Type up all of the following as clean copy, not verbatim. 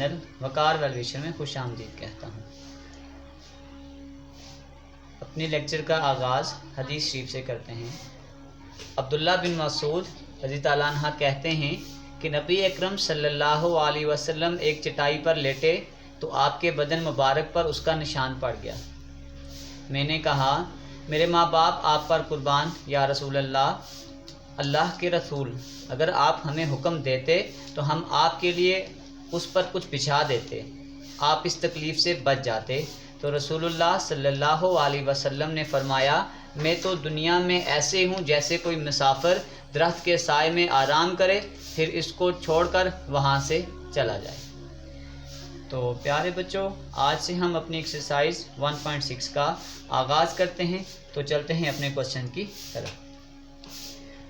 Channel वकार वेलविशन में खुश आमदीद कहता हूँ। अपने लेक्चर का आगाज़ हदीस शरीफ से करते हैं। अब्दुल्ला बिन मसूद रज़ी ताला अन्हा कहते हैं कि नबी अकरम सल्लल्लाहु अलैहि वसल्लम एक चटाई पर लेटे तो आपके बदन मुबारक पर उसका निशान पड़ गया। मैंने कहा, मेरे माँ बाप आप पर कुर्बान या रसूल अल्लाह, अल्लाह के रसूल, अगर आप हमें हुक्म देते तो हम आपके लिए उस पर कुछ बिछा देते, आप इस तकलीफ़ से बच जाते। तो रसूलुल्लाह सल्लल्लाहु अलैहि वसल्लम ने फरमाया, मैं तो दुनिया में ऐसे हूँ जैसे कोई मुसाफिर दरख्त के साए में आराम करे, फिर इसको छोड़कर वहाँ से चला जाए। तो प्यारे बच्चों, आज से हम अपनी एक्सरसाइज 1.6 का आगाज़ करते हैं। तो चलते हैं अपने क्वेश्चन की तरफ।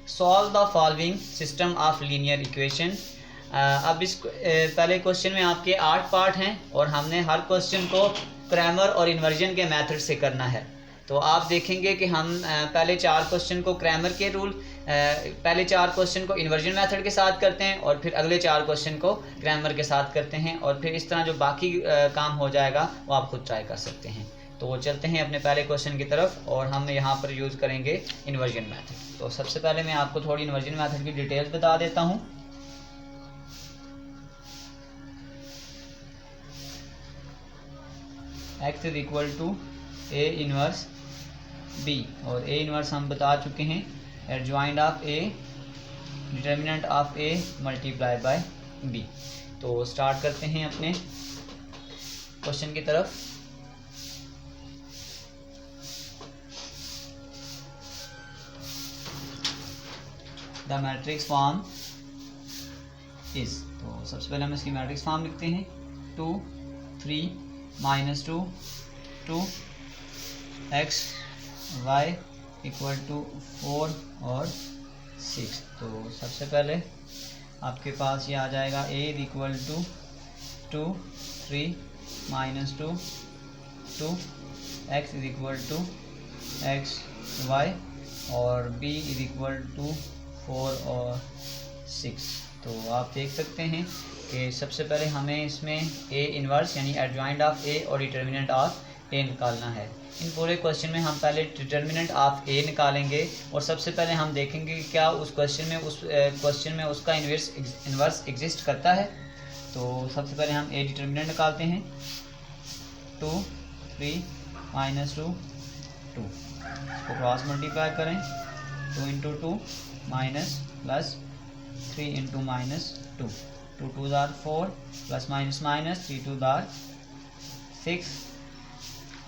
Solve the following system of linear equation. अब इस पहले क्वेश्चन में आपके 8 पार्ट हैं और हमने हर क्वेश्चन को क्रैमर और इन्वर्जन के मेथड से करना है। तो आप देखेंगे कि हम पहले 4 क्वेश्चन को क्रैमर के रूल, पहले 4 क्वेश्चन को इन्वर्जन मेथड के साथ करते हैं और फिर अगले 4 क्वेश्चन को क्रैमर के साथ करते हैं, और फिर इस तरह जो बाकी काम हो जाएगा वो आप खुद ट्राई कर सकते हैं। तो चलते हैं अपने पहले क्वेश्चन की तरफ और हम यहाँ पर यूज़ करेंगे इन्वर्जन मेथड। तो सबसे पहले मैं आपको थोड़ी इन्वर्जन मेथड की डिटेल्स बता देता हूँ। x is equal to a inverse b, और a इनवर्स हम बता चुके हैं, adjoint of a determinant of a multiply by b। तो स्टार्ट करते हैं अपने क्वेश्चन की तरफ। द मैट्रिक्स फॉर्म इज, तो सबसे पहले हम इसकी मैट्रिक्स फॉर्म लिखते हैं, 2 3 -2 2 x y इक्वल टू 4 और 6। तो सबसे पहले आपके पास ये आ जाएगा a इक्वल to 2 3 -2 2 x is equal to x y, और b इज इक्वल टू 4 और 6। तो आप देख सकते हैं कि सबसे पहले हमें इसमें a इनवर्स यानी एडजॉइंट ऑफ a और डिटर्मिनेंट ऑफ a निकालना है। इन पूरे क्वेश्चन में हम पहले डिटर्मिनेंट ऑफ a निकालेंगे और सबसे पहले हम देखेंगे कि क्या उस क्वेश्चन में उसका इन्वर्स एग्जिस्ट करता है। तो सबसे पहले हम a डिटर्मिनेंट निकालते हैं, 2 3 -2 2, इसको क्रॉस मल्टीप्लाई करें, 2 into 2 minus plus 3 into -2, 2 2 are 4 plus minus minus 3 2 are 6,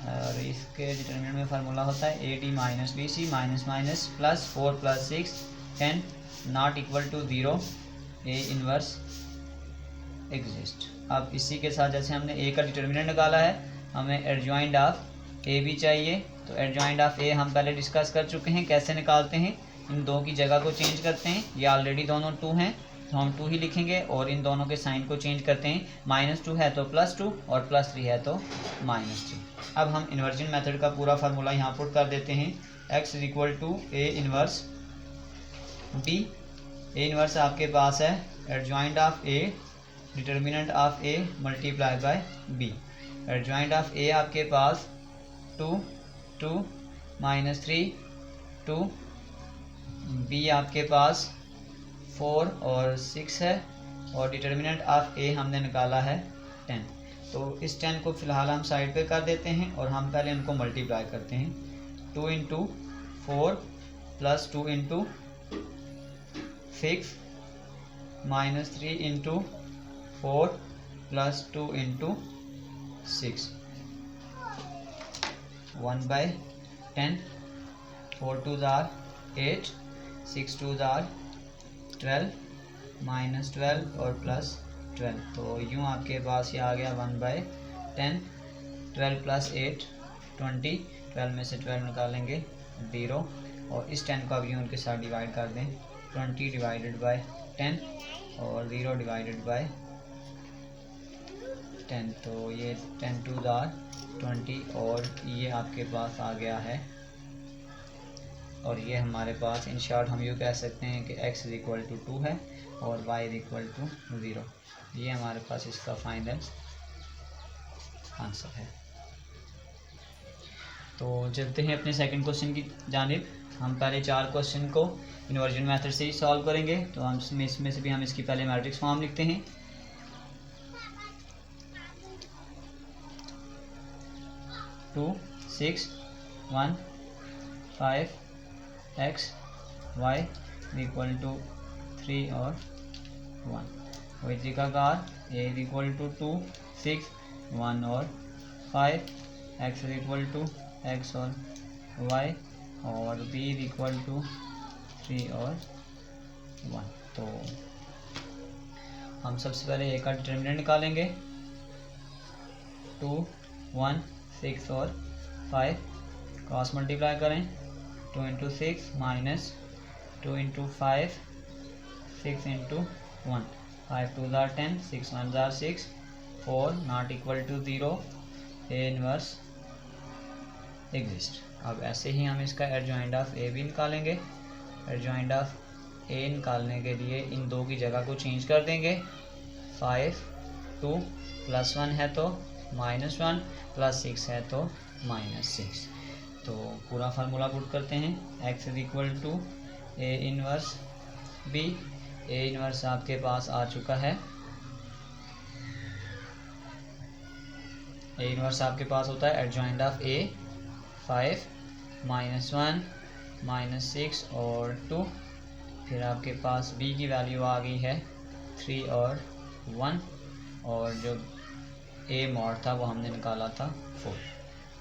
और इसके डिटर्मिनेंट में फार्मूला होता है ad minus bc minus minus plus 4 plus 6 10 not equal to 0, a inverse exist. अब इसी के साथ जैसे हमने a का डिटर्मिनेंट निकाला है, हमें एडजॉइंट ऑफ a भी चाहिए। तो एडजॉइंट ऑफ a हम पहले डिस्कस कर चुके हैं, कैसे निकालते हैं, इन दो की जगह को चेंज करते हैं। ये ऑलरेडी दोनों 2 हैं तो हम 2 ही लिखेंगे, और इन दोनों के साइन को चेंज करते हैं, -2 है तो +2 और +3 है तो -3। अब हम इन्वर्जन मेथड का पूरा फार्मूला यहाँ पुट कर देते हैं, x is equal to a inverse b। a inverse आपके पास है adjoint of a determinant of a multiply by b। Adjoint of a आपके पास 2 2 -3 2, b आपके पास 4 और 6 है, और डिटर्मिनेंट ऑफ a हमने निकाला है 10। तो इस 10 को फिलहाल हम साइड पे कर देते हैं और हम पहले इनको मल्टीप्लाई करते हैं, 2 into 4 plus 2 into 6 -3 into 4 plus 2 into 6, 1/10, 4 2s are 8, 6 2s are 12, -12 और +12। तो यूँ आपके पास ये आ गया 1/10, 12 + 8 20, 12 में से 12 निकालेंगे 0, और इस 10 को अब यूँ उनके साथ डिवाइड कर दें, 20 डिवाइडेड बाय 10 और 0 डिवाइडेड बाय 10। तो ये 10 2s are 20, और ये आपके पास आ गया है और ये हमारे पास इन शॉर्ट हम यूँ कह सकते हैं कि x इज इक्वल टू 2 है और y इज इक्वल टू 0। ये हमारे पास इसका फाइनल आंसर है। तो चलते हैं अपने सेकंड क्वेश्चन की जानिब। हम पहले 4 क्वेश्चन को इन्वर्जन मेथड से ही सॉल्व करेंगे। तो हम इसमें से भी हम इसकी पहले मैट्रिक्स फॉर्म लिखते हैं। 2 6 1 5 x y इक्वल टू 3 और 1। वही तरीकाकार a इक्वल टू 2 6 1 और 5 x इक्वल टू x और y और b इक्वल टू 3 और 1। तो हम सबसे पहले a का डिटर्मिनेंट निकालेंगे। 2 1 6 और 5 क्रॉस मल्टीप्लाई करें। 2 इंटू 6 माइनस 2 इंटू 5 6 इंटू 1 5 2 ज़ार 10 6 1 ज़ार 6 4 not equal to 0 a inverse exist. अब ऐसे ही हम इसका एडजॉइंट ऑफ ए भी निकालेंगे। एडजॉइंट ऑफ ए निकालने के लिए इन दो की जगह को चेंज कर देंगे। 5 2 प्लस 1 है तो -1 प्लस 6 है तो -6। तो पूरा फार्मूला पुट करते हैं। x is equal to A inverse b. A inverse आपके पास आ चुका है। ए इनवर्स आपके पास होता है एडजॉइंट ऑफ ए 5 -1 -6 और 2। फिर आपके पास b की वैल्यू आ गई है 3 और 1 और जो a मॉड था वो हमने निकाला था 4।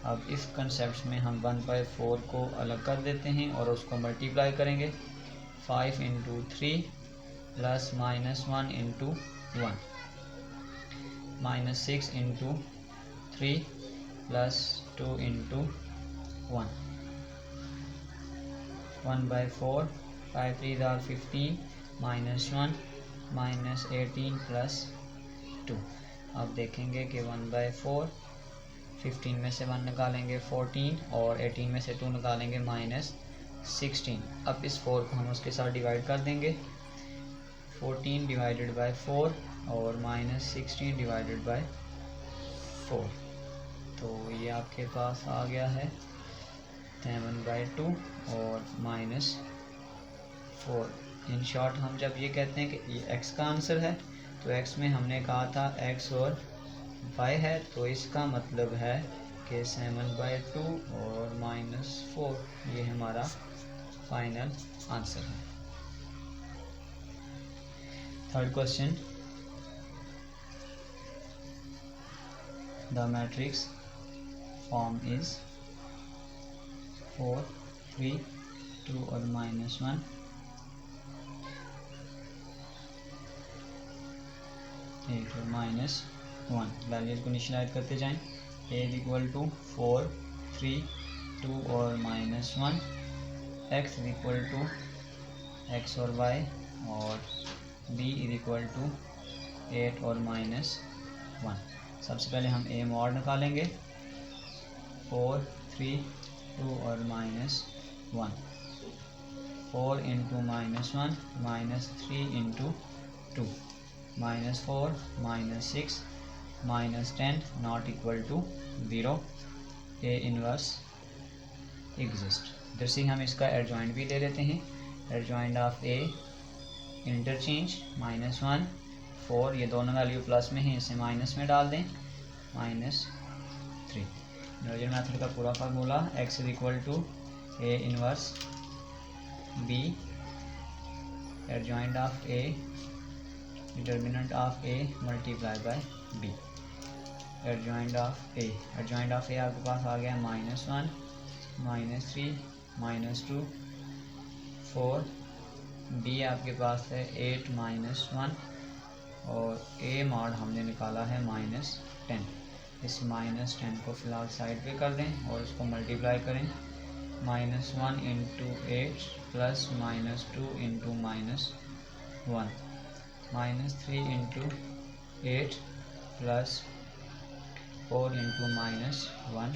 अब इस कंसेप्ट में हम 1/4 को अलग कर देते हैं और उसको मल्टीप्लाई करेंगे। 5 into 3 plus -1 into 1 -6 into 3 plus 2 into 1 1/4 5 3 are 15 -1 -18 plus 2। अब देखेंगे कि 1/4 15 में से 1 निकालेंगे 14 और 18 में से 2 निकालेंगे -16। अब इस 4 को हम उसके साथ डिवाइड कर देंगे। 14 डिवाइडेड बाय 4 और -16 डिवाइडेड बाय 4। तो ये आपके पास आ गया है 7/2 और -4। इन शॉर्ट हम जब ये कहते हैं कि ये x का आंसर है तो x में हमने कहा था x और y है, तो इसका मतलब है कि 7/2 और -4 ये हमारा फाइनल आंसर है। Third question, the matrix form is 4 3 2 और -1 8 और -1। वैल्यूज को इनिशियलाइज करते जाएं। a इक्वल टू 4 3 2 और -1, x इक्वल टू x और y और b इक्वल टू 8 और -1। सबसे पहले हम a मॉड निकालेंगे। 4 3 2 और -1 4 into -1 -3 into 2 -4 -6 -10 not equal to 0 a inverse exist. इधर से हम इसका एडजॉइंट भी ले लेते हैं। एडजॉइंट ऑफ ए इंटरचेंज -1 4, ये दोनों वैल्यू प्लस में हैं, इसे माइनस में डाल दें -3। इन्वर्जन मेथड का पूरा formula x is equal to A inverse B adjoint of a determinant of a multiply by b। Adjoint of a आपके पास आ गया -1 -3 -2 4। b आपके पास है 8 -1 और a मॉड हमने निकाला है -10। इस -10 को फिलहाल साइड पे कर दें और इसको मल्टीप्लाई करें। -1 into 8 plus -2 into -1 -3 into 8 plus 4 into -1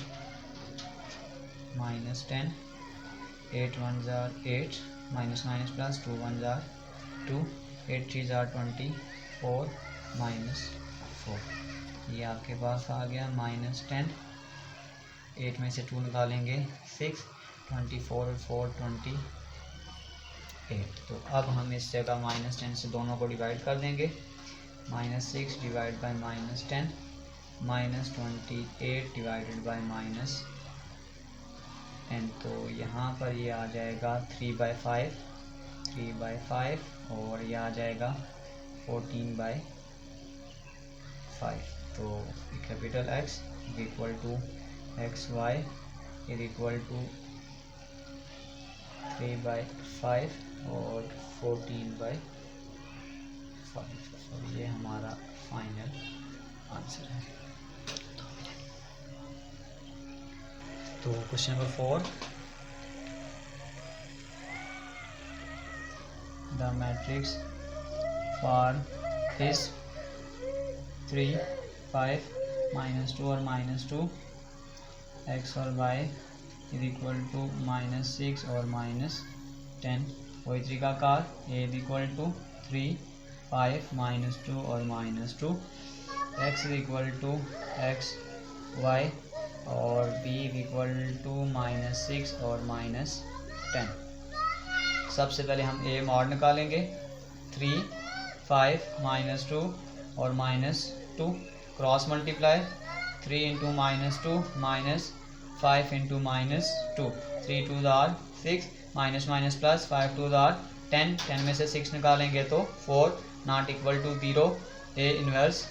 -10 8 1 jar 8 minus minus plus 2 1 jar 2 8 3 jar 24 minus 4, ये आपके पास आ गया -10। 8 में से 2 निकालेंगे 6, 24 और 4 28। तो अब हम इस जगह -10 से दोनों को डिवाइड कर देंगे। -6 डिवाइड बाई -10 -28 डिवाइडेड बाई -10, तो यहाँ पर ये आ जाएगा 3/5 और ये आ जाएगा 14/5। तो capital X equal to XY is equal to 3/5 और 14/5। तो ये हमारा फाइनल आंसर है। तो question number 4, the matrix for this 3 5 -2 और -2 x और y इज इक्वल टू -6 और -10। वही तरीकाकार a इज इक्वल टू 3 5 -2 और -2, x is equal to x y और b इज इक्वल टू -6 और -10। सबसे पहले हम a मॉड निकालेंगे। 3 5 -2 और -2 क्रॉस मल्टीप्लाई 3 इंटू -2 -5 इंटू -2, 3 2 जार 6 माइनस माइनस प्लस 5 2 जार 10, 10 में से 6 निकालेंगे तो 4 not equal to 0, a inverse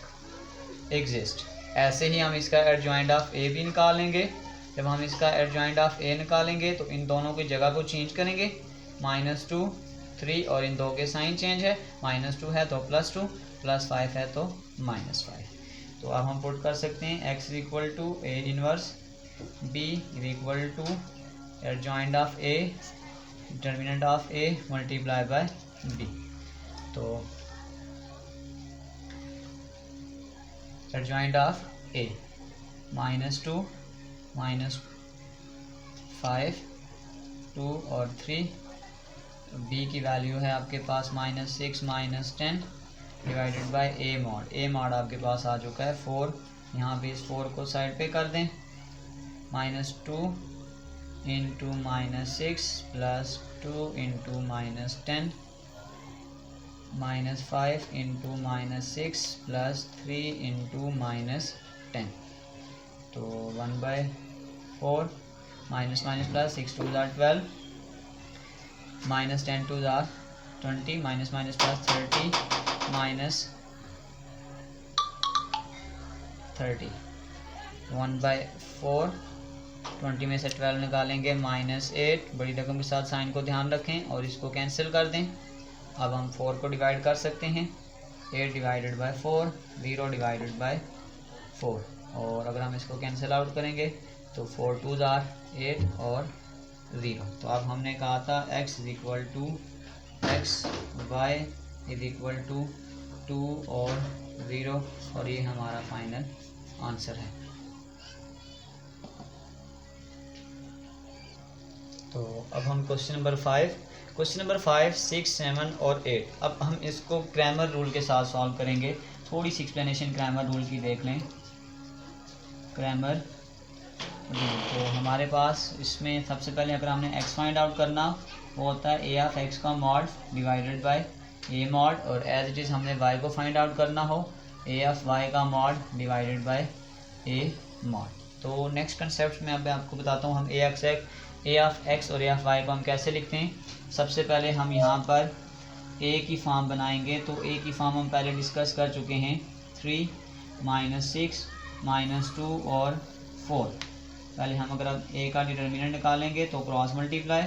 exist. ऐसे ही हम इसका एडजॉइंट ऑफ ए भी निकालेंगे। जब हम इसका एडजॉइंट ऑफ ए निकालेंगे तो इन दोनों की जगह को चेंज करेंगे। -2 3 और इन दो के साइन चेंज है, -2 है तो +2, +5 है तो -5। तो अब हम पुट कर सकते हैं x is equal to A inverse, b is equal to adjoint of a determinant of a multiply by b। तो एडजॉइंट ऑफ a -2 -5 2 और 3, b की वैल्यू है आपके पास -6 -10 divided by a mod. a mod आपके पास आ चुका है 4, यहाँ पे इस 4 को साइड पे कर दें। -2 into -6 plus 2 into -10 -5 into -6 plus 3 into -10। तो 1/4 minus minus plus 6 2 jar 12 -10 2 jar 20 minus minus plus 30 -30 1/4। 20 में से 12 निकालेंगे -8, बड़ी रकम के साथ साइन को ध्यान रखें और इसको कैंसिल कर दें। अब हम 4 को डिवाइड कर सकते हैं। 8 डिवाइडेड बाय 4, 0 डिवाइडेड बाय 4, और अगर हम इसको कैंसिल आउट करेंगे तो 4 2 जार 8 और 0। तो अब हमने कहा था x is equal to x, y is equal to 2 और 0, और ये हमारा फाइनल आंसर है। तो अब हम क्वेश्चन नंबर 5, 6 7 और 8, अब हम इसको क्रैमर रूल के साथ सॉल्व करेंगे। थोड़ी सी एक्सप्लेनेशन क्रैमर रूल की देख लें। क्रैमर रूल, तो हमारे पास इसमें सबसे पहले अगर हमने x फाइंड आउट करना, वो होता है a ऑफ x का mod divided by a mod, और एज इट इज़ हमने y को फाइंड आउट करना हो a ऑफ y का mod divided by a mod. तो नेक्स्ट कंसेप्ट में अब मैं आपको बताता हूँ हम a ऑफ x और a ऑफ y को हम कैसे लिखते हैं। सबसे पहले हम यहाँ पर a की फॉर्म बनाएंगे। तो a की फॉर्म हम पहले डिस्कस कर चुके हैं, 3 -6 -2 और 4। पहले हम अगर अब a का डिटर्मिनेंट निकालेंगे तो cross multiply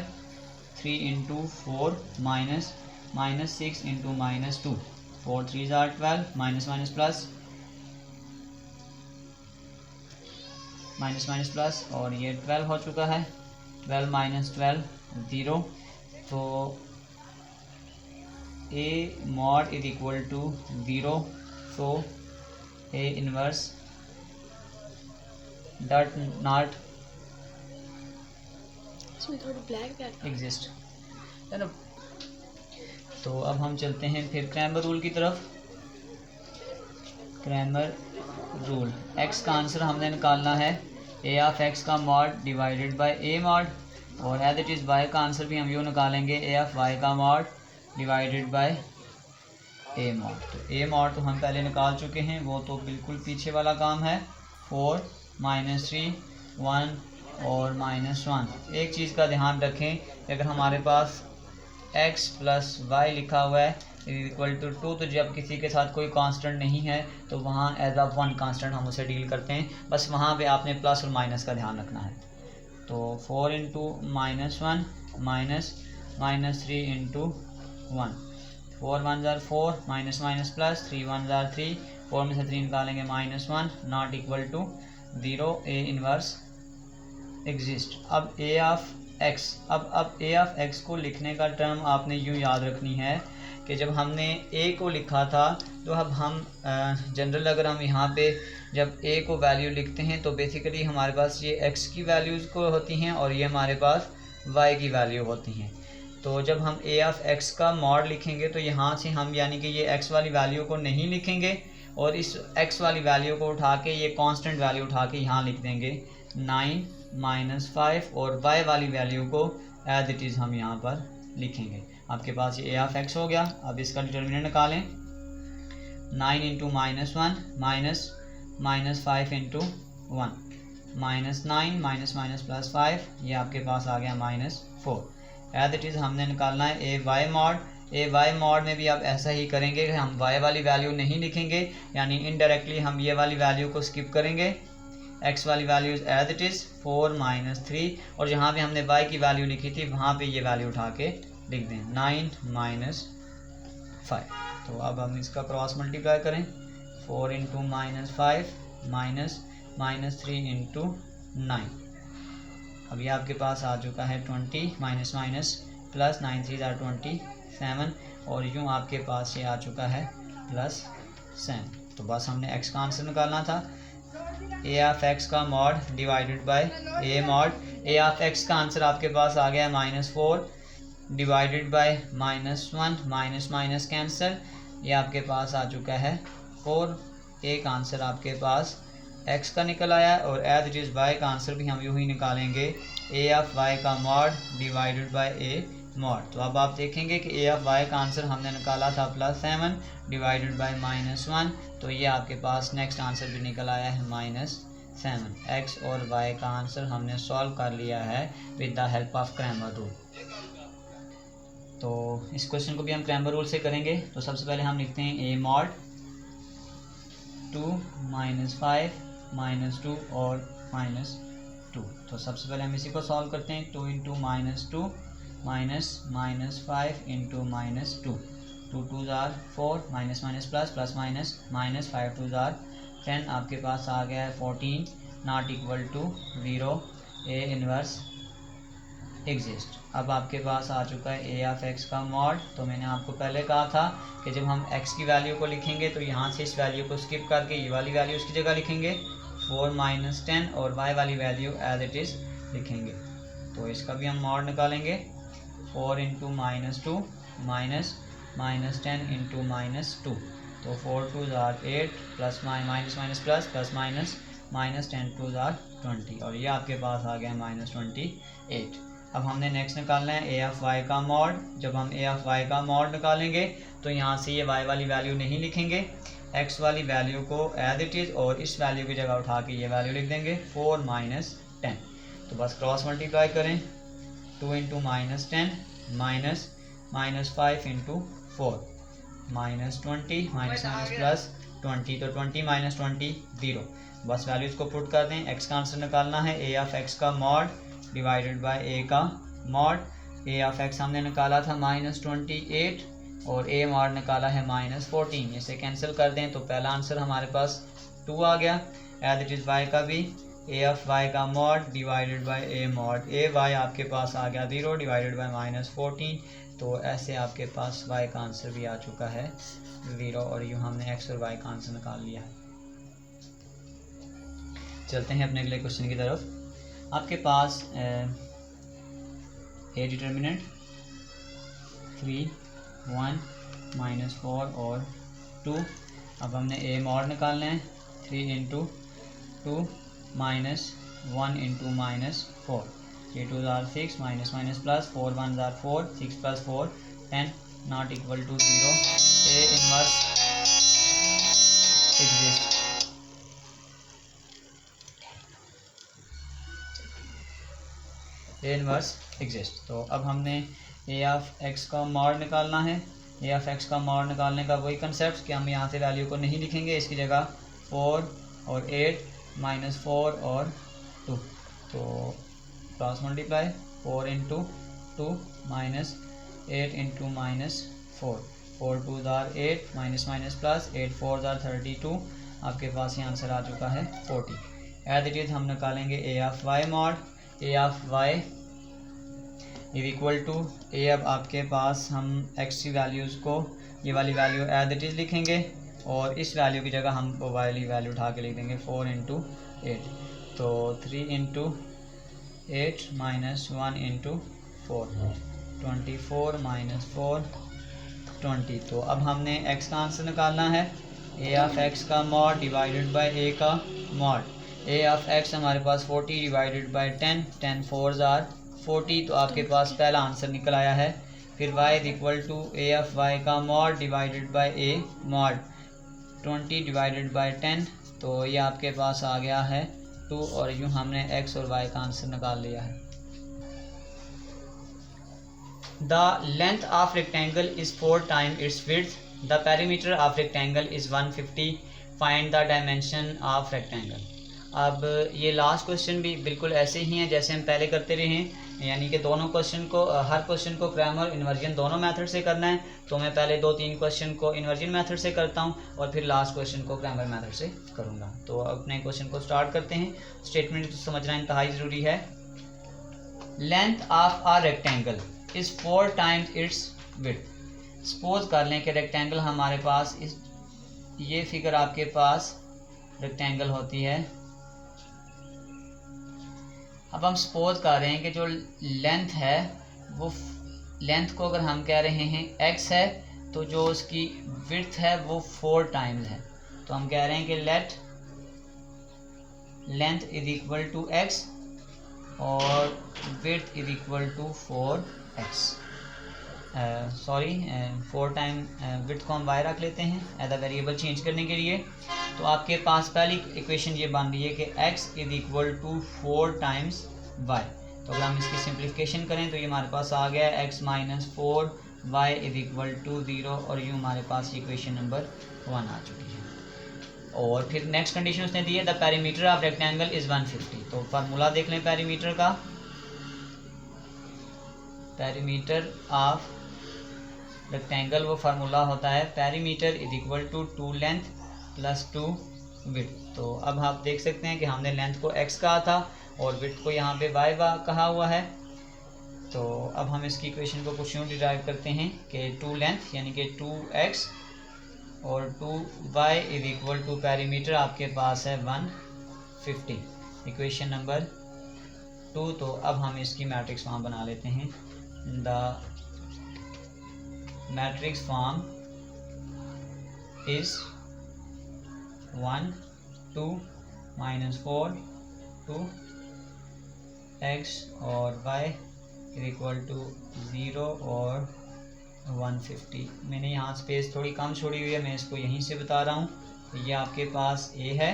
3 into 4 -6 into -2, 4 3 jar 12 minus minus plus और ये 12 हो चुका है। 12 -12 0। तो a mod is equal to 0, so a inverse dot not इसमें थोड़ी ब्लैक एग्जिस्ट है ना। तो अब हम चलते हैं फिर क्रैमर रूल की तरफ। क्रैमर रूल, एक्स का आंसर हमने निकालना है ए ऑफ एक्स का mod divided by A mod, और एज इट इज़ वाई का आंसर भी हम यूँ निकालेंगे ए ऑफ वाई का mod divided by A mod. तो ए मॉड तो हम पहले निकाल चुके हैं, वो तो बिल्कुल पीछे वाला काम है। 4 -3 1 और -1। एक चीज़ का ध्यान रखें, अगर हमारे पास x प्लस वाई लिखा हुआ है इक्वल टू 2, तो जब किसी के साथ कोई कांस्टेंट नहीं है तो वहाँ एज अ 1 कांस्टेंट हम उसे डील करते हैं। बस वहाँ पे आपने प्लस और माइनस का ध्यान रखना है। तो 4 इंटू -1 -3 इंटू 1, 4 1 जार 4, माइनस माइनस प्लस, 3 1 जार 3, 4 में से 3 निकालेंगे -1, not equal to 0, a inverse exist. अब ए ऑफ एक्स, अब ए ऑफ एक्स को लिखने का टर्म आपने यूँ याद रखनी है कि जब हमने ए को लिखा था तो अब हम जनरल अगर हम यहाँ पे जब ए को वैल्यू लिखते हैं तो बेसिकली हमारे पास ये एक्स की वैल्यूज़ को होती हैं और ये हमारे पास वाई की वैल्यू होती हैं। तो जब हम ए ऑफ एक्स का मॉड लिखेंगे तो यहाँ से हम यानी कि ये एक्स वाली वैल्यू को नहीं लिखेंगे और इस एक्स वाली वैल्यू को उठा के ये कांस्टेंट वैल्यू उठा के यहाँ लिख देंगे 9 -5, और y वाली वैल्यू को एज इट इज़ हम यहाँ पर लिखेंगे। आपके पास ये ए ऑफ एक्स हो गया। अब इसका डिटर्मिनेंट निकालें। 9 इंटू -1 -5 इंटू 1, -9 प्लस 5, ये आपके पास आ गया -4। एज इट इज़ हमने निकालना है ए Y mod. A Y mod में भी आप ऐसा ही करेंगे कि हम y वाली वैल्यू नहीं लिखेंगे, यानी इनडायरेक्टली हम ये वाली वैल्यू को स्किप करेंगे। x वाली वैल्यू एज इट इज़ 4 -3, और जहाँ पे हमने y की वैल्यू लिखी थी वहाँ पे ये वैल्यू उठा के लिख दें 9 -5। तो अब हम इसका क्रॉस मल्टीप्लाई करें। 4 इंटू -5 -3 इंटू 9, अब ये आपके पास आ चुका है 20, माइनस प्लस 9 3 जार 27, और यूँ आपके पास ये आ चुका है +7। तो बस हमने x का आंसर निकालना था। ए ऑफ एक्स का mod divided by A mod. A of x का आंसर आपके पास आ गया -4 डिवाइडेड बाय -1, माइनस कैंसिल, ये आपके पास आ चुका है 4। एक आंसर आपके पास x का निकल आया, और एज इट इज़ y का आंसर भी हम यूँ ही निकालेंगे ए ऑफ y का mod divided by A mod. तो अब आप देखेंगे कि ए ऑफ y का आंसर हमने निकाला था +7 डिवाइडेड बाय -1, तो ये आपके पास नेक्स्ट आंसर भी निकल आया है -7। x और y का आंसर हमने सॉल्व कर लिया है with the help of Cramer rule. तो इस क्वेश्चन को भी हम क्रैमर रूल से करेंगे। तो सबसे पहले हम लिखते हैं ए मॉड 2 -5 -2 और -2। तो सबसे पहले हम इसी को सॉल्व करते हैं। 2 इंटू -2 -5 इंटू -2, 2 2 जार 4, माइनस प्लस माइनस 5 2 जार 10, आपके पास आ गया है 14, not equal to 0, a inverse exist. अब आपके पास आ चुका है ए ऑफ एक्स का मॉड। तो मैंने आपको पहले कहा था कि जब हम x की वैल्यू को लिखेंगे तो यहाँ से इस वैल्यू को स्किप करके ये वाली वैल्यू उसकी जगह लिखेंगे 4 -10, और y वाली वैल्यू एज इट इज़ लिखेंगे। तो इसका भी हम मॉड निकालेंगे। 4 इंटू -2 -10 इंटू -2, तो 4 2 jar 8, plus minus plus minus 10 2 jar 20, और ये आपके पास आ गया -28। अब हमने नेक्स्ट निकालना है ए ऑफ वाई का मॉड। जब हम ए ऑफ वाई का मॉड निकालेंगे तो यहाँ से ये वाई वाली वैल्यू नहीं लिखेंगे, एक्स वाली वैल्यू को एज इट इज़ और इस वैल्यू की जगह उठा के ये वैल्यू लिख देंगे 4 -10। तो बस क्रॉस मल्टीप्लाई करें। 2 इंटू -10 -5 इंटू 4, -20, माइनस प्लस 20, तो 20 -20 0। बस वैल्यूज़ को पुट कर दें। एक्स का आंसर निकालना है ए ऑफ एक्स का मॉड डिवाइडेड बाय ए का मॉड। ए ऑफ एक्स हमने निकाला था -28 और ए मॉड निकाला है -14। इसे कैंसिल कर दें तो पहला आंसर हमारे पास 2 आ गया। एज इट इज़ वाई का भी ए ऑफ वाई का mod divided by A mod. A y आपके पास आ गया 0 डिवाइडेड बाय -14। तो ऐसे आपके पास वाई का आंसर भी आ चुका है 0, और यूँ हमने एक्स और वाई का आंसर निकाल लिया है। चलते हैं अपने अगले क्वेश्चन की तरफ। आपके पास ए डिटर्मिनेंट 3, 1, -4 और 2। अब हमने ए मॉड निकालना है। 3 into 2 -1 into -4, 3 2 are 6, minus minus plus, 4 1 are 4, 6 + 4 10, not equal to 0। A inverse exist. A inverse exist. तो अब हमने ए ऑफ एक्स का मॉड निकालना है। ए ऑफ एक्स का मॉड निकालने का वही कंसेप्ट कि हम यहाँ से वैल्यू को नहीं लिखेंगे, इसकी जगह 4 और 8 -4 और 2। तो cross multiply 4 into 2 -8 into -4, 4 2 are 8, minus minus plus, 8 4 are 32। आपके पास ये आंसर आ चुका है 40। एज इट इज़ हम निकालेंगे A of Y mod. A of Y is equal to A. अब आपके पास हम एक्स की वैल्यूज़ को, ये वाली वैल्यू एज इट इज़ लिखेंगे और इस वैल्यू की जगह हम वो वाली वैल्यू उठा के लिख देंगे 4 इंटू 8। तो 3 इंटू 8 -1 इंटू 4, 24 -4 20। तो अब हमने x का आंसर निकालना है। ए ऑफ एक्स का मॉड डिवाइडेड बाय ए का मॉड। ए ऑफ एक्स हमारे पास 40 डिवाइडेड बाय 10, 10 4 आर 40। तो आपके पास पहला आंसर निकल आया है। फिर y is equal to A of Y का mod divided by A mod, 20 divided by 10। तो ये आपके पास आ गया है 2 और यूँ हमने x और y का आंसर निकाल लिया है। The length of rectangle is 4 times its width. The perimeter of rectangle is 150. Find the dimension of rectangle. अब ये लास्ट क्वेश्चन भी बिल्कुल ऐसे ही हैं जैसे हम पहले करते रहे हैं, यानी कि दोनों क्वेश्चन को, हर क्वेश्चन को क्रैमर इन्वर्जन दोनों मेथड से करना है। तो मैं पहले 2-3 क्वेश्चन को इन्वर्जन मेथड से करता हूँ और फिर लास्ट क्वेश्चन को क्रैमर मेथड से करूँगा। तो अपने क्वेश्चन को स्टार्ट करते हैं। स्टेटमेंट तो समझना इंतहाई ज़रूरी है। Length of a rectangle is 4 times its width. Suppose कर लें कि रेक्टेंगल हमारे पास इस, ये फिगर आपके पास रेक्टेंगल होती है। अब हम सपोज कर रहे हैं कि जो लेंथ है वो, लेंथ को अगर हम कह रहे हैं x है तो जो उसकी विड्थ है वो 4 टाइम्स है। तो हम कह रहे हैं कि let length is equal to x और width is equal to 4x। 4 time width को हम y रख लेते हैं एज अ वेरिएबल चेंज करने के लिए। तो आपके पास पहली इक्वेशन ये बन रही है कि x is equal to 4 times y। तो अगर हम इसकी सिंप्लीफिकेशन करें तो ये हमारे पास आ गया x -4 y is equal to 0 और यूँ हमारे पास इक्वेशन नंबर 1 आ चुकी है। और फिर नेक्स्ट कंडीशन उसने दी है the perimeter of rectangle is 150। तो फार्मूला देख लें पेरीमीटर का। पेरीमीटर ऑफ रेक्टेंगल वो फार्मूला होता है perimeter is equal to 2 length plus 2 width. तो अब आप देख सकते हैं कि हमने लेंथ को x कहा था और विड्थ को यहाँ पे y कहा हुआ है। तो अब हम इसकी इक्वेशन को कुछ यूँ डिराइव करते हैं कि 2 लेंथ यानी कि 2x और 2y is equal to perimeter आपके पास है 150, इक्वेशन नंबर 2। तो अब हम इसकी मैट्रिक्स फॉर्म बना लेते हैं। The matrix form is 1 2 -4 2 x और y इज इक्वल टू 0 और 150। मैंने यहाँ स्पेस थोड़ी कम छोड़ी हुई है, मैं इसको यहीं से बता रहा हूँ। तो ये आपके पास a है,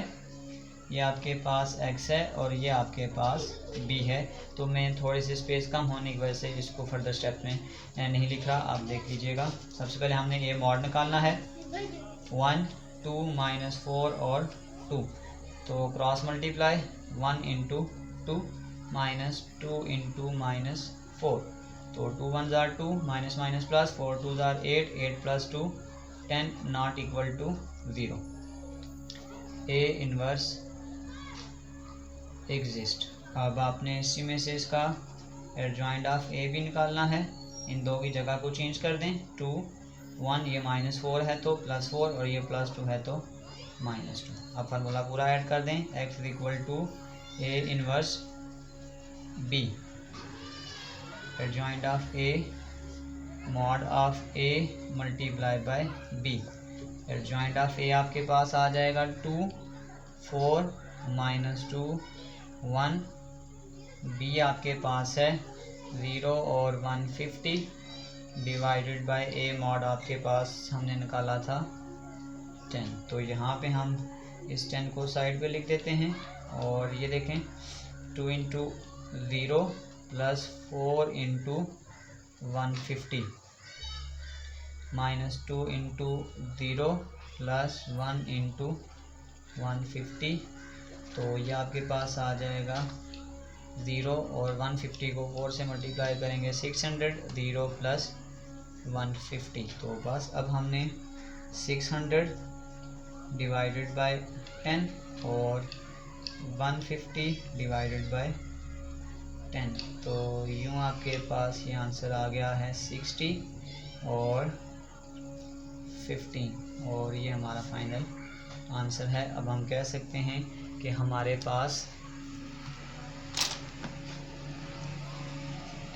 ये आपके पास x है और ये आपके पास b है। तो मैं थोड़ी सी स्पेस कम होने की वजह से इसको फर्दर स्टेप में नहीं लिख रहा, आप देख लीजिएगा। सबसे पहले हमने a मॉड निकालना है 1 2 -4 और 2। तो क्रॉस मल्टीप्लाई 1 इंटू 2 -2 इंटू -4। तो 2 1 are 2, minus minus plus, 4 2 are 8, 8 plus 2 10, not equal to 0। A inverse exist. अब आपने इसी में से इसका एडजॉइंट ऑफ ए भी निकालना है। इन दो की जगह को चेंज कर दें। 2 1, ये -4 है तो +4 और ये +2 है तो -2। अब फार्मूला पूरा ऐड कर दें। x is equal to A inverse B. Adjoint of A mod of A multiply by B. Adjoint of A आपके पास आ जाएगा 2 4 -2 1। बी आपके पास है 0 और 150 डिवाइडेड बाय ए मॉड आपके पास हमने निकाला था 10। तो यहाँ पे हम इस 10 को साइड पे लिख देते हैं और ये देखें 2 × 0 + 4 × 150 -2 × 0 + 1 × 150। तो ये आपके पास आ जाएगा 0 और 150 को 4 से मल्टीप्लाई करेंगे 600 0 + 150। तो बस अब हमने 600 डिवाइडेड बाय 10 और 150 डिवाइडेड बाय 10। तो यूँ आपके पास ये आंसर आ गया है 60 और 15 और ये हमारा फाइनल आंसर है। अब हम कह सकते हैं कि हमारे पास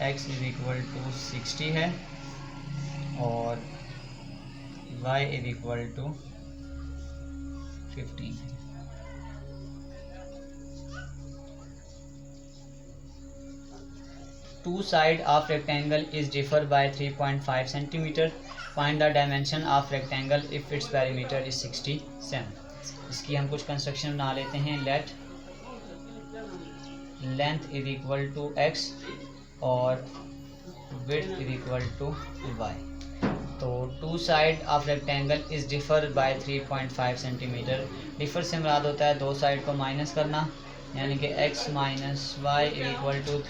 x = 60 है और y = 15 है। Two sides of rectangle is differ by 3.5 cm. Find the dimension of rectangle if its perimeter is 67. इसकी हम कुछ कंस्ट्रक्शन बना लेते हैं। लेट लेंथ = x और width = y। तो two side of rectangle is differ by 3.5 centimetre. Differ से मुराद होता है दो साइड को माइनस करना, यानी कि x - y =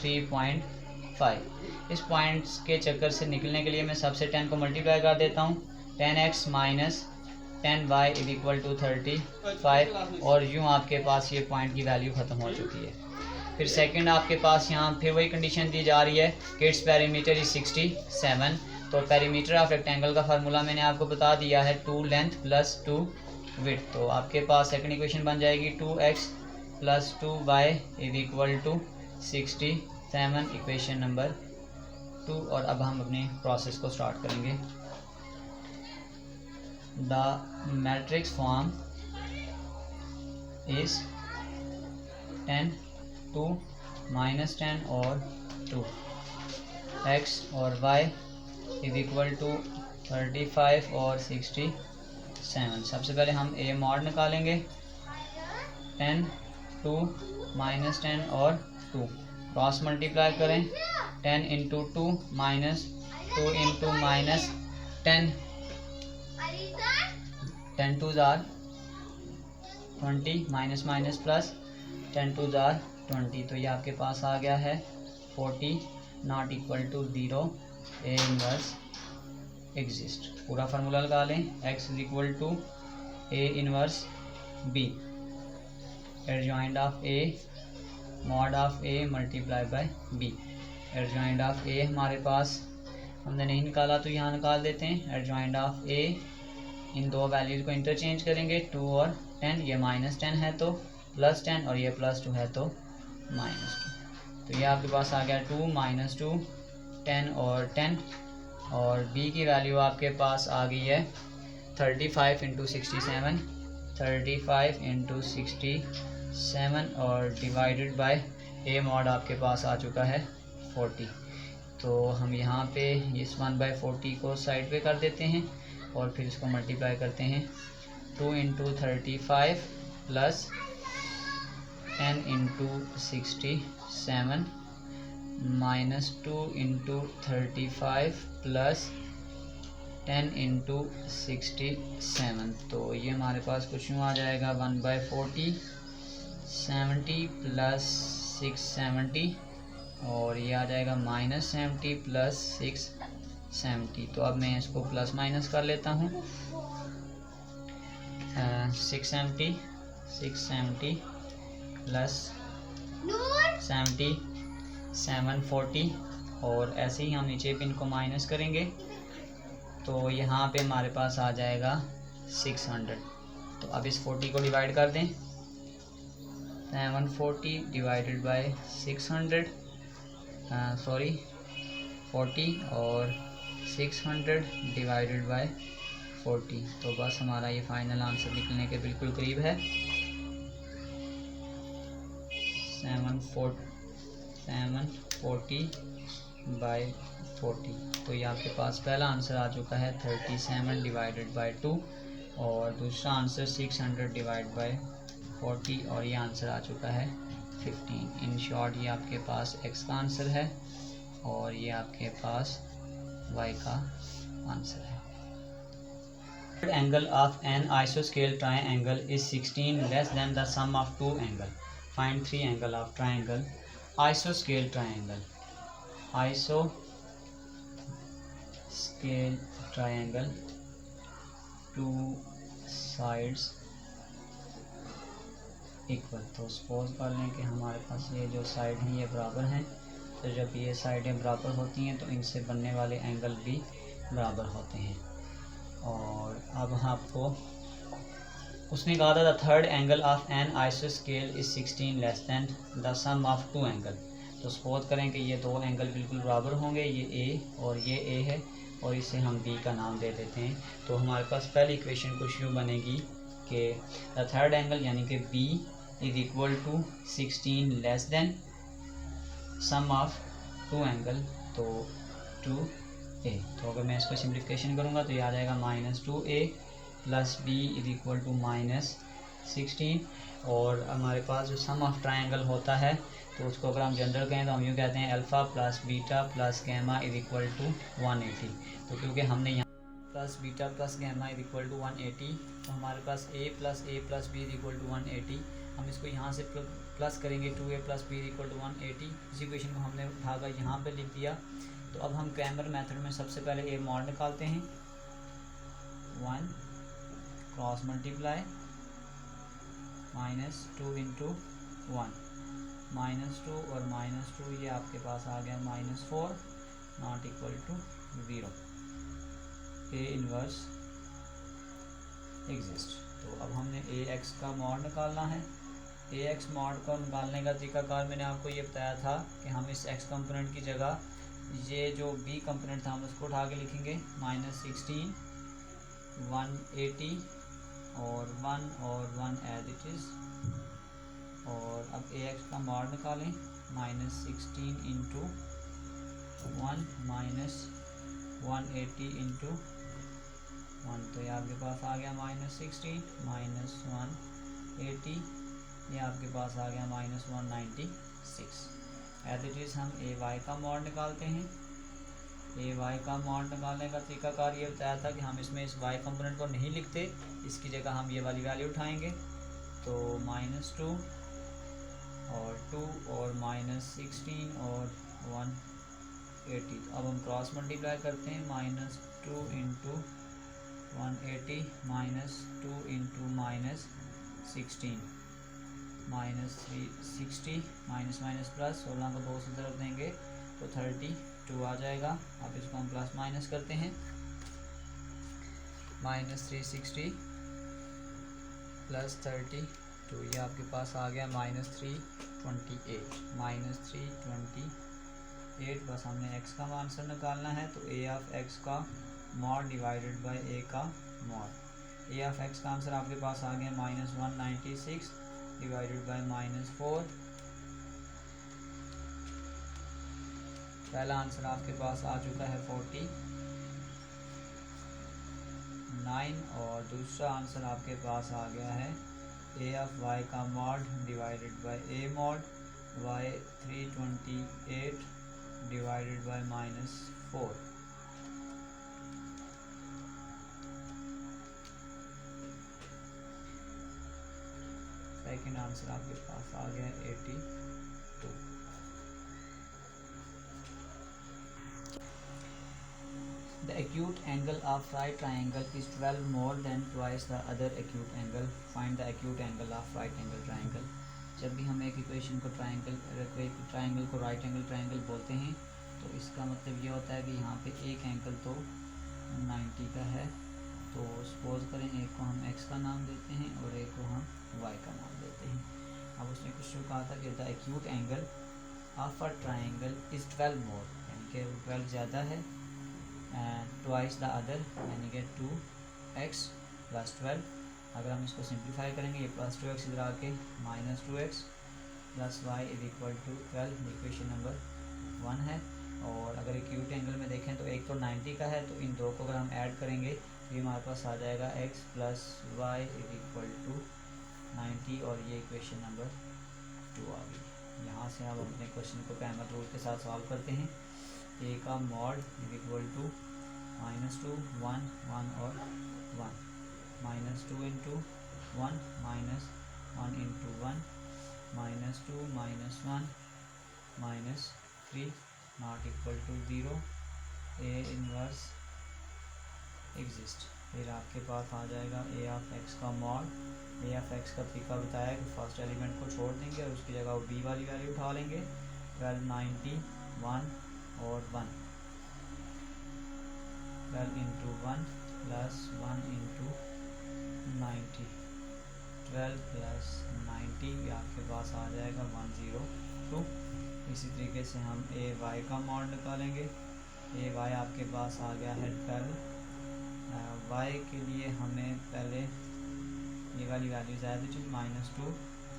3.5। इस पॉइंट्स के चक्कर से निकलने के लिए मैं सबसे 10 को मल्टीप्लाई कर देता हूँ। 10x - 10y = 35 और यूँ आपके पास ये पॉइंट की वैल्यू ख़त्म हो चुकी है। फिर सेकंड आपके पास यहाँ फिर वही कंडीशन दी जा रही है कि इट्स पेरीमीटर इज 67। तो पेरीमीटर ऑफ रेक्टेंगल का फार्मूला मैंने आपको बता दिया है 2 लेंथ + 2 विड्थ। तो आपके पास सेकंड इक्वेशन बन जाएगी 2x + 2y = 67, इक्वेशन नंबर 2। और अब हम अपने प्रोसेस को स्टार्ट करेंगे। द मैट्रिक्स फॉर्म इज 10 2 -10 और 2। x और y = 35 और 67। सबसे पहले हम a मॉड निकालेंगे। 10 2 -10 और 2 क्रॉस मल्टीप्लाई करें। 10 × 2 -2 × -10 10 2s are 20 minus plus 10 2s are 20। तो ये आपके पास आ गया है 40 ≠ 0 A इनवर्स एग्जिस्ट। पूरा फार्मूला लगा लें। x = A inverse B, adjoint of A mod of A multiply by B। Adjoint of A हमारे पास हमने नहीं निकाला तो यहाँ निकाल देते हैं। एडजॉइंट ऑफ A, इन दो वैल्यूज़ को इंटरचेंज करेंगे 2 और 10। ये -10 है तो +10 और ये +2 है तो -2। तो ये आपके पास आ गया 2 - 2 10 और 10 और b की वैल्यू आपके पास आ गई है 35 × 67 35 × 67 और डिवाइडेड बाय a मॉड आपके पास आ चुका है 40। तो हम यहाँ पे इस 1/40 को साइड पे कर देते हैं और फिर इसको मल्टीप्लाई करते हैं। 2 × 35 + 10 × 67 -2 × 35 + 10 × 67। तो ये हमारे पास कुछ यूँ आ जाएगा 1/40 70 + 670 और ये आ जाएगा -70 + 670। तो अब मैं इसको प्लस माइनस कर लेता हूँ। 670 + 70 740 और ऐसे ही हम नीचे पिन को माइनस करेंगे तो यहाँ पे हमारे पास आ जाएगा 600। तो अब इस 40 को डिवाइड कर दें। 740 डिवाइडेड बाय 600 सॉरी 40 और 600 डिवाइडेड बाय 40। तो बस हमारा ये फाइनल आंसर निकलने के बिल्कुल करीब है। 740 बाय 40। तो ये आपके पास पहला आंसर आ चुका है 37 डिवाइडेड बाय 2 और दूसरा आंसर 600 डिवाइड बाय 40 और ये आंसर आ चुका है 15। इन शॉर्ट ये आपके पास x का आंसर है और ये आपके पास y का आंसर है। Third angle of an isoscale triangle is 16 less than the sum of two angle. Find three angle of triangle. Isoscale triangle. Isoscale triangle. Two sides equal. तो सपोज कर लें कि हमारे पास ये जो साइड हैं ये बराबर हैं, तो जब ये साइडें बराबर होती हैं तो इनसे बनने वाले एंगल भी बराबर होते हैं। और अब आपको उसने कहा था the third angle of an आइसोस्केल is 16 less than the sum of two angle. तो सपोज करें कि ये दो एंगल बिल्कुल बराबर होंगे, ये ए और ये ए है और इसे हम बी का नाम दे देते हैं। तो हमारे पास पहली इक्वेशन कुछ यूँ बनेगी कि द थर्ड एंगल यानी कि b is equal to 16 less than sum of two angle, तो 2a। तो अगर मैं इसको सिंप्लीफिकेशन करूँगा तो ये आ जाएगा -2a plus b is equal to -16। और हमारे पास जो सम ऑफ ट्राइंगल होता है तो उसको अगर हम जनरल कहें तो हम यूँ कहते हैं alpha plus beta plus gamma is equal to 180। तो क्योंकि हमने यहाँ plus beta plus gamma is equal to 180, तो हमारे पास a plus b is equal to 180। हम इसको यहाँ से प्लस करेंगे 2a plus b is equal to 180। इसी इक्वेशन को हमने भागा यहाँ पे लिख दिया। तो अब हम क्रैमर मेथड में सबसे पहले a मॉड निकालते हैं। 1 क्रॉस मल्टीप्लाई -2 इंटू 1 -2 और -2 ये आपके पास आ गया -4 not equal to 0। a inverse exist. तो अब हमने ax का मॉड निकालना है। ax मॉड को निकालने का तरीकाकार मैंने आपको ये बताया था कि हम इस x कंपोनेंट की जगह ये जो b कंपोनेंट था हम उसको उठा के लिखेंगे -16 180 और 1 एज इट इज़। और अब ax का मॉड निकालें -16 इंटू 1 -180 इंटू 1। तो ये आपके पास आ गया -16 -180, ये आपके पास आ गया -196। एज इट इज़ हम ay का मॉड निकालते हैं। ay का मॉड निकालने का तरीकाकार ये बताया था कि हम इसमें इस y कंपोनेंट को नहीं लिखते, इसकी जगह हम ये वाली वैल्यू उठाएंगे। तो -2 और 2 और -16 और 180। तो अब हम क्रॉस मल्टीप्लाई करते हैं -2 इंटू 180 -2 इंटू -16 -360 माइनस प्लस 16 को 2 से तरफ देंगे तो 32 आ जाएगा। अब इसको हम प्लस माइनस करते हैं -360 प्लस 32 ये आपके पास आ गया -328 बस हमने x का आंसर निकालना है। तो a ऑफ x का मॉड डिवाइडेड बाय a का मॉड। a ऑफ x का आंसर आपके पास आ गया -196 डिवाइडेड बाय -4। पहला आंसर आपके पास आ चुका है 49 और दूसरा आंसर आपके पास आ गया है a ऑफ y का mod divided by a mod y 328 divided by -4। Second answer आपके पास आ गया 82। The acute angle of right triangle is 12 more than twice the other acute angle. Find the acute angle of right angle triangle. जब भी हम एक equation को triangle को राइट एंगल ट्राइंगल बोलते हैं तो इसका मतलब ये होता है कि यहाँ पे एक एंगल तो 90 का है। तो सपोज करें एक को हम x का नाम देते हैं और एक को हम y का नाम देते हैं। अब उसने कुछ कहा था कि the acute angle of a triangle is 12 मोर, यानी कि 12 ज़्यादा है, एंड ट्वाइस द अदर यानी कि 2x प्लस 12। अगर हम इसको सिंप्लीफाई करेंगे, ये प्लस 2x इधर आके minus 2x plus y is equal to 12, equation number 1 है। और अगर एक्यूट एंगल में देखें तो एक तो 90 का है, तो इन दो को अगर हम ऐड करेंगे तो ये हमारे पास आ जाएगा x plus y is equal to 90, और ये इक्वेशन नंबर 2 आ गई। यहाँ से हम अपने क्वेश्चन को कैमर रूल के साथ सॉल्व करते हैं। a का मॉड इज इक्वल टू -2 1 1 और 1, -2 into 1 -1 into 1 -2 -1 -3 not equal to 0, a inverse exist. फिर आपके पास आ जाएगा a ऑफ x का मॉड। a ऑफ x का तरीका बताया कि फर्स्ट एलिमेंट को छोड़ देंगे और उसकी जगह वो b वाली वैल्यू उठा लेंगे। 12 90 1 और 1, 12 इंटू 1 प्लस 1 इंटू 90, 12 प्लस 90 आपके पास आ जाएगा 102। इसी तरीके से हम ए वाई का मॉड निकालेंगे। ए वाई आपके पास आ गया है 12। वाई के लिए हमें पहले ये वाली वैल्यू ज़्यादा चाहिए, -2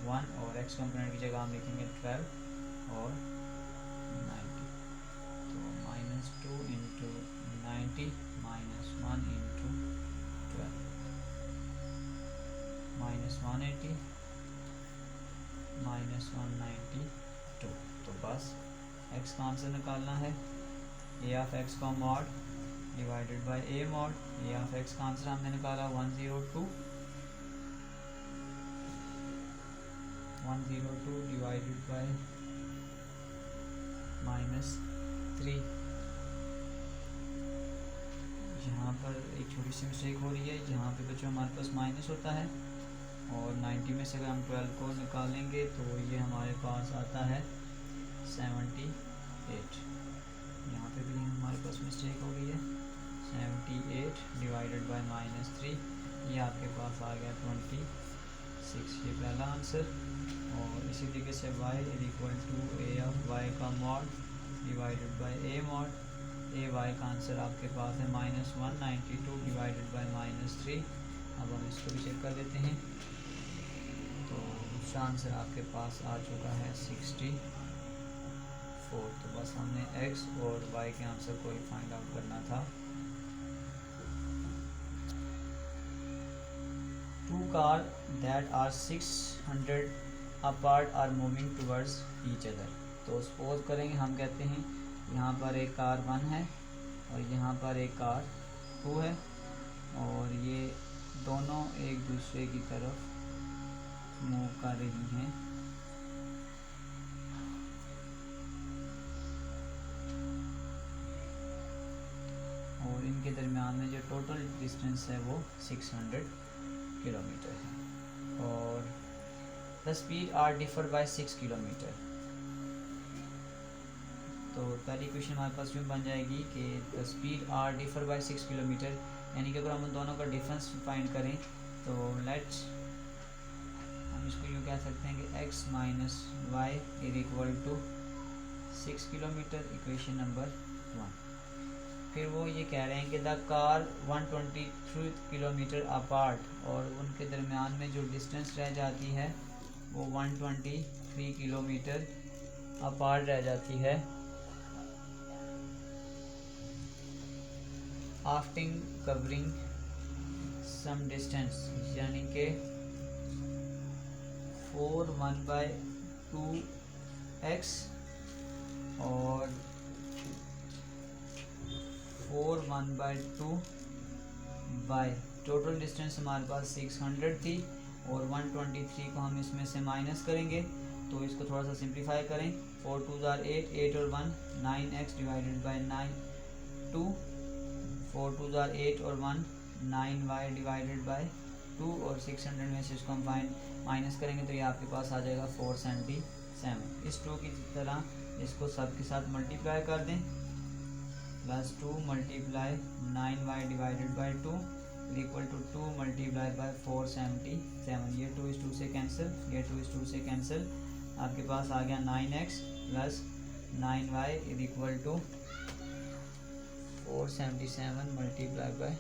1, और एक्स कंपोनेंट की जगह हम लिखेंगे 12 और 90। तो -2 इंटू 90 -1 इंटू 12 -180 -192। तो बस x का आंसर निकालना है। a ऑफ x का mod divided by a mod. a of x का आंसर हमने निकाला 102 डिवाइडेड बाय -3। यहाँ पर एक छोटी सी मिस्टेक हो रही है, जहाँ पे बच्चों हमारे पास माइनस होता है, और 90 में से अगर हम 12 को निकालेंगे तो ये हमारे पास आता है 78। यहाँ पे भी हमारे पास मिस्टेक हो गई है, 78 डिवाइडेड बाय -3, ये आपके पास आ गया 26, ये पहला आंसर। और इसी तरीके से y is equal to a of y का mod divided by a mod. a y का आंसर आपके पास है -192 डिवाइडेड बाय -3। अब हम इसको भी चेक कर लेते हैं। तो इसका आंसर आपके पास आ चुका है 64। तो बस हमने x और y के आंसर को ही फाइंड आउट करना था। 2 cars that are 600 apart are moving towards each other। तो सपोज करेंगे, हम कहते हैं यहाँ पर एक कार 1 है और यहाँ पर एक कार 2 है, और ये दोनों एक दूसरे की तरफ मूव कर रही हैं। और इनके दरमियान में जो टोटल डिस्टेंस है वो 600 किलोमीटर है, और the speed are differ by 6 kilometre. तो पहली क्वेश्चन हमारे पास यूँ बन जाएगी कि the speed are differ by 6 kilometre, यानी कि अगर हम उन दोनों का डिफरेंस फाइंड करें तो लेट्स हम इसको यूँ कह सकते हैं कि x minus y is equal to 6 kilometre, equation number 1। फिर वो ये कह रहे हैं कि द कार 123 किलोमीटर अपार्ट, और उनके दरमियान में जो डिस्टेंस रह जाती है वो 123 किलोमीटर अपार्ट रह जाती है। आफ्टर कवरिंग सम डिस्टेंस, यानी कि 4 1/2x और 4 1/2 बाय टोटल डिस्टेंस हमारे पास 600 थी, और 123 को हम इसमें से माइनस करेंगे तो इसको थोड़ा सा सिंप्लीफाई करें। 4 2 8, 8 और 1 9x डिवाइडेड बाय 2, 4 2 8 और 1 9y डिवाइडेड बाय 2, और 600 में से इसको हम माइनस करेंगे तो ये आपके पास आ जाएगा 477। इस 2 की तरह इसको सब के साथ मल्टीप्लाई कर दें, +2 multiply 9y divided by 2 equal to 2 multiply by 477। ये 2 इस 2 से कैंसिल, ये 2 इस 2 से कैंसिल, आपके पास आ गया 9x plus 9y is equal to 477 multiply by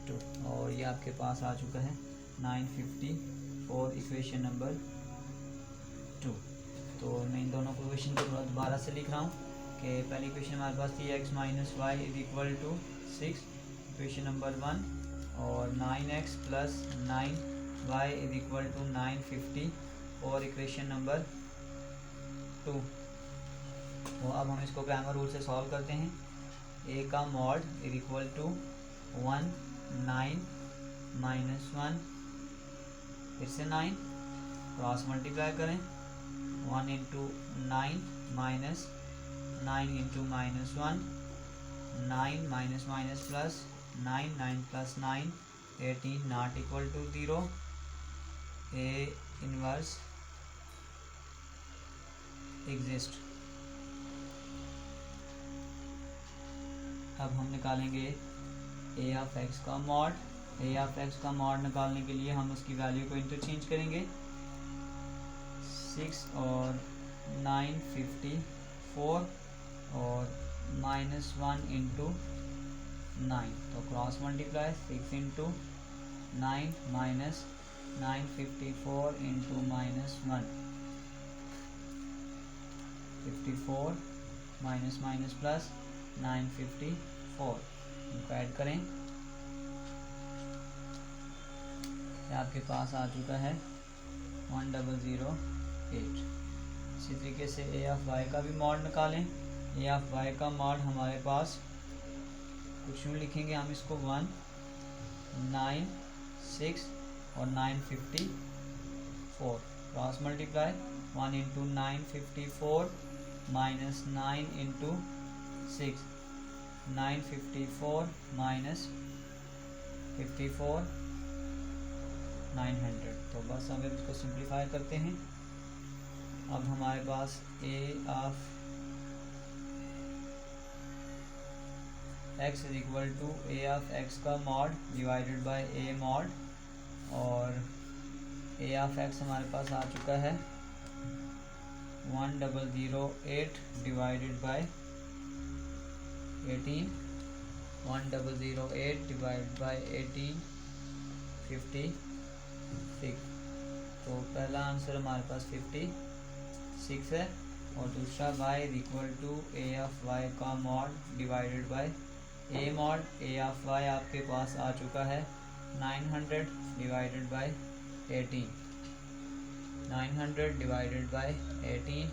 2 और ये आपके पास आ चुका है 954 इक्वेशन नंबर 2। तो मैं इन दोनों इक्वेशन को दोबारा से लिख रहा हूँ कि पहली इक्वेशन हमारे पास थी x minus y is equal to 6, equation number 1, और 9x plus 9y is equal to 950 और इक्वेशन नंबर 2। तो अब हम इसको ग्रामर रूल से सॉल्व करते हैं। a का mod is equal to 1 9 minus 1 फिर से 9 क्रॉस मल्टीप्लाई करें 1 into 9 minus 9 into minus 1 9 minus minus plus 9 9 plus 9 18 not equal to 0 a inverse exist. अब हम निकालेंगे a ऑफ x का मॉड। a ऑफ x का मॉड निकालने के लिए हम उसकी वैल्यू को इंटरचेंज करेंगे। 6 और 9 54 और माइनस 1 इंटू 9 तो cross multiply 6 into 9 minus 954 into minus 1 54 minus minus plus 954 इनको ऐड करें, आपके पास आ चुका है 1008। इसी तरीके से a ऑफ y का भी मॉड निकालें। a ऑफ y का मॉड हमारे पास कुछ यूँ लिखेंगे हम इसको 1 9 6 और 954 cross multiply 1 into 954 minus 9 into 6 954 minus 54 900। तो बस हम इसको सिंप्लीफाई करते हैं। अब हमारे पास a of x is equal to a of x का mod divided by a mod, और a ऑफ x हमारे पास आ चुका है 1008 डिवाइडेड बाय 18 1008 डिवाइडेड बाय 18 56। तो पहला आंसर हमारे पास 56 है और दूसरा y is equal to a of y का mod divided by a mod. a of y आपके पास आ चुका है 900 divided by 18 900 divided by 18।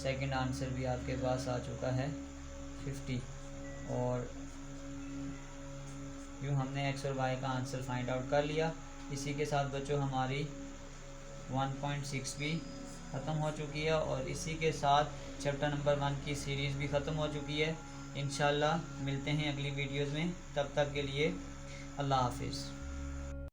Second answer भी आपके पास आ चुका है 50। और यूँ हमने x और y का आंसर फाइंड आउट कर लिया। इसी के साथ बच्चों हमारी 1.6 भी ख़त्म हो चुकी है और इसी के साथ चैप्टर नंबर 1 की सीरीज़ भी ख़त्म हो चुकी है। इंशाल्लाह मिलते हैं अगली वीडियोज़ में, तब तक के लिए अल्लाह हाफिज़।